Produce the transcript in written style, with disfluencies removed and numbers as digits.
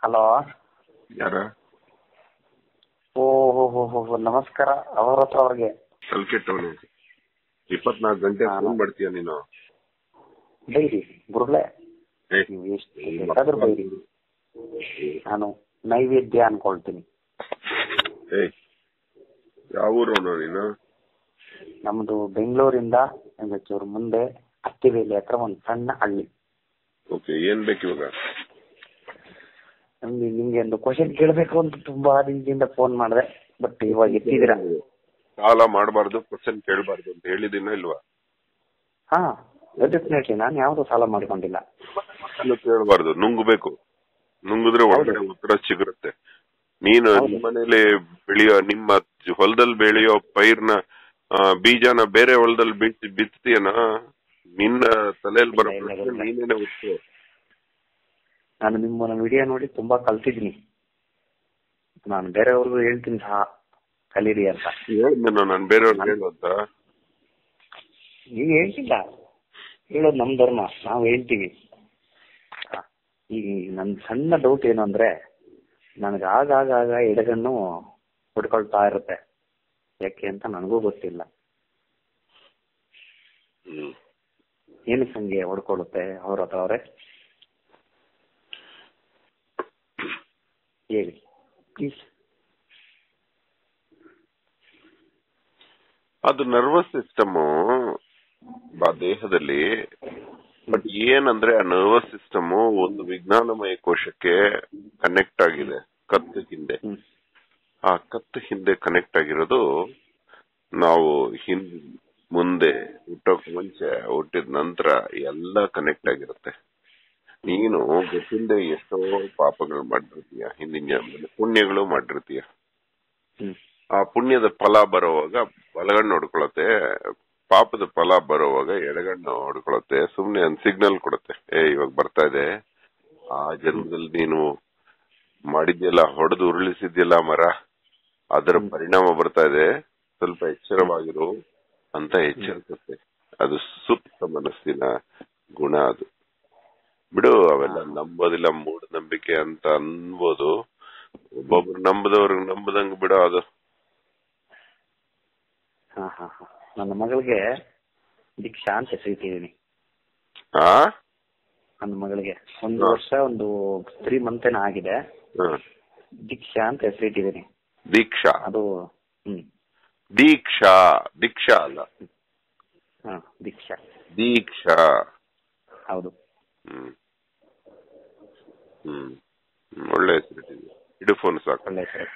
Hello. ಯಾರ? ಓಹೋ ನಮಸ್ಕಾರ. ಅವರ ಹತ್ರ ಅವ್ರಿಗೆ ಕಲ್ಕೆಟ್ಟವನೆ 24 ಗಂಟೆ ಫೋನ್ ಮಾಡ್ತೀಯ ನೀನು? ಬೈರಿ ಗುರುಗಳೇ, ನೀವು ಎಷ್ಟು ಬೇಕಾದ್ರೂ ಬೈರಿ, ನಾನು ನೈವೇದ್ಯ ಅನ್ಕೊಳ್ತೀನಿ. ಯಾವ ಊರವನು ನೀನು? ನಮ್ದು ಬೆಂಗಳೂರಿಂದ ಒಂಚೂರು ಮುಂದೆ ಅತ್ತಿವೇಲಿ ಹತ್ರ ಒಂದು ಸಣ್ಣ ಹಳ್ಳಿ. ಓಕೆ, ಏನ್ ಬೇಕು ಇವಾಗ? ನಿಮ್ಗೆ ಒಂದು ಕ್ವಶನ್ ಕೇಳಬೇಕು ಅಂತ ತುಂಬಾ ದಿನದಿಂದ ಫೋನ್ ಮಾಡಿದೆ, ಬಟ್ ಇವಾಗ ಎತ್ತಿದ್ದೀರಾ. ಸಾಲ ಮಾಡಬಾರ್ದು, ಕ್ವಶನ್ ಕೇಳಬಾರ್ದು ಅಂತ ಹೇಳಿದಿನ ಇಲ್ವಾ? ಹಾ, ಡೆಫಿನೆಟ್ಲಿ ನಾನು ಯಾವ್ದು ಸಾಲ ಮಾಡ್ಕೊಂಡಿಲ್ಲ. ಕೇಳಬಾರ್ದು, ನುಂಗ್ಬೇಕು. ನುಂಗಿದ್ರೆ ಒಳಗಡೆ ಉತ್ತರ ಸಿಗುತ್ತೆ. ನೀನು ನಿಮ್ಮ ಮನೇಲಿ ಬೆಳೆಯೋ, ನಿಮ್ಮ ಹೊಲದಲ್ಲಿ ಬೆಳೆಯೋ ಪೈರ್ನ ಬೀಜನ ಬೇರೆ ಹೊಲದಲ್ಲಿ ಬಿತ್ತೀಯನ? ನಿನ್ನ ತಲೆಯಲ್ಲಿ ಬರೋ ನೀನೇನೆ ಉತ್ತರ. ನಾನು ನಿಮ್ಮ ವಿಡಿಯೋ ನೋಡಿ ತುಂಬಾ ಕಲ್ತಿದ್ದೀನಿ. ನಾನು ಬೇರೆಯವ್ರಿಗೂ ಹೇಳ್ತೀನಿ ಸಹ ಕಲೀರಿ ಅಂತ. ಹೇಳಿದ್ನ ನಾನು ಬೇರೆಯವ್ರಿಗೆ ಹೇಳು ಅಂತ? ನೀವು ಹೇಳ್ತಿಲ್ಲ, ಹೇಳೋದು ನಮ್ ಧರ್ಮ, ನಾವು ಹೇಳ್ತೀವಿ. ಈಗ ನನ್ ಸಣ್ಣ ಡೌಟ್ ಏನು ಅಂದ್ರೆ, ನನಗೆ ಆಗಾಗ ಎಡಗಣ್ಣು ಹೊಡ್ಕೊಳ್ತಾ ಇರುತ್ತೆ. ಯಾಕೆ ಅಂತ ನನಗೂ ಗೊತ್ತಿಲ್ಲ. ಏನಕ್ಕೆ ಹಂಗೆ ಹೊಡ್ಕೊಳ್ಳುತ್ತೆ ಅವ್ರ ಹತ್ರ ಅವ್ರೆ? ಹೇಳಿ ಪ್ಲೀಸ್. ಅದು ನರ್ವಸ್ ಸಿಸ್ಟಮ್ ದೇಹದಲ್ಲಿ. ಬಟ್ ಏನಂದ್ರೆ ಆ ನರ್ವಸ್ ಸಿಸ್ಟಮ್ ಒಂದು ವಿಜ್ಞಾನಮಯ ಕೋಶಕ್ಕೆ ಕನೆಕ್ಟ್ ಆಗಿದೆ, ಕತ್ತು ಹಿಂದೆ. ಆ ಕತ್ತು ಹಿಂದೆ ಕನೆಕ್ಟ್ ಆಗಿರೋದು ನಾವು ಮುಂದೆ ಹುಟ್ಟೋಕ್ ಮುಂಚೆ, ಹುಟ್ಟಿದ ನಂತರ ಎಲ್ಲ ಕನೆಕ್ಟ್ ಆಗಿರುತ್ತೆ. ನೀನು ಗೊತ್ತಿಲ್ಲದೆ ಎಷ್ಟೋ ಪಾಪಗಳು ಮಾಡಿರ್ತೀಯ, ಹಿಂದಿನ ಪುಣ್ಯಗಳು ಮಾಡಿರ್ತೀಯ. ಆ ಪುಣ್ಯದ ಫಲ ಬರೋವಾಗ ಬಲಗಣ್ಣು ಹೊಡ್ಕೊಳತ್ತೆ, ಪಾಪದ ಫಲ ಬರೋವಾಗ ಎಡಗಣ್ಣು ಹೊಡ್ಕೊಳತ್ತೆ. ಸುಮ್ನೆ ಒಂದ್ ಸಿಗ್ನಲ್ ಕೊಡುತ್ತೆ, ಇವಾಗ ಬರ್ತಾ ಇದೆ. ಆ ಜನ್ಮದಲ್ಲಿ ನೀನು ಮಾಡಿದ್ಯಲ್ಲ, ಹೊಡೆದು ಉರುಳಿಸಿದ್ಯಲ್ಲ ಮರ, ಅದರ ಪರಿಣಾಮ ಬರ್ತಾ ಇದೆ, ಸ್ವಲ್ಪ ಎಚ್ಚರವಾಗಿರು ಅಂತ ಎಚ್ಚರಿಸುತ್ತೆ. ಅದು ಸುಪ್ತ ಮನಸ್ಸಿನ ಗುಣ. ಅದು ಬಿಡು, ಅವೆಲ್ಲ ನಂಬೋದಿಲ್ಲ, ಮೂಢನಂಬಿಕೆ ಅಂತ ಅನ್ಬೋದು. ಒಬ್ಬೊಬ್ರು ನಂಬದವ್ರಿಗೆ ನಂಬದಂಗ್ ಬಿಡು ಅದು. ನನ್ನ ಮಗಳಿಗೆ ದೀಕ್ಷಾ ಅಂತ ಹೆಸರಿಟ್ಟಿದ್ದೀನಿ. ನನ್ನ ಮಗಳಿಗೆ 1 ವರ್ಷ 3 ಮಂತ್ ಆಗಿದೆ. ದೀಕ್ಷಾ ಅಂತ ಹೆಸರಿಟ್ಟಿದ್ದೀನಿ. ದೀಕ್ಷಾ? ಅದು ದೀಕ್ಷಾ ಅಲ್ಲ. ದೀಕ್ಷಾ ಹೌದು. ಒಳ್ಳೆ ಹೆಸರಿಟ್ಟಿದ್ದೀನಿ. ಇಡು ಫೋನ್ ಸಾಕು. ಒಳ್ಳೆ ಹೆಸರು.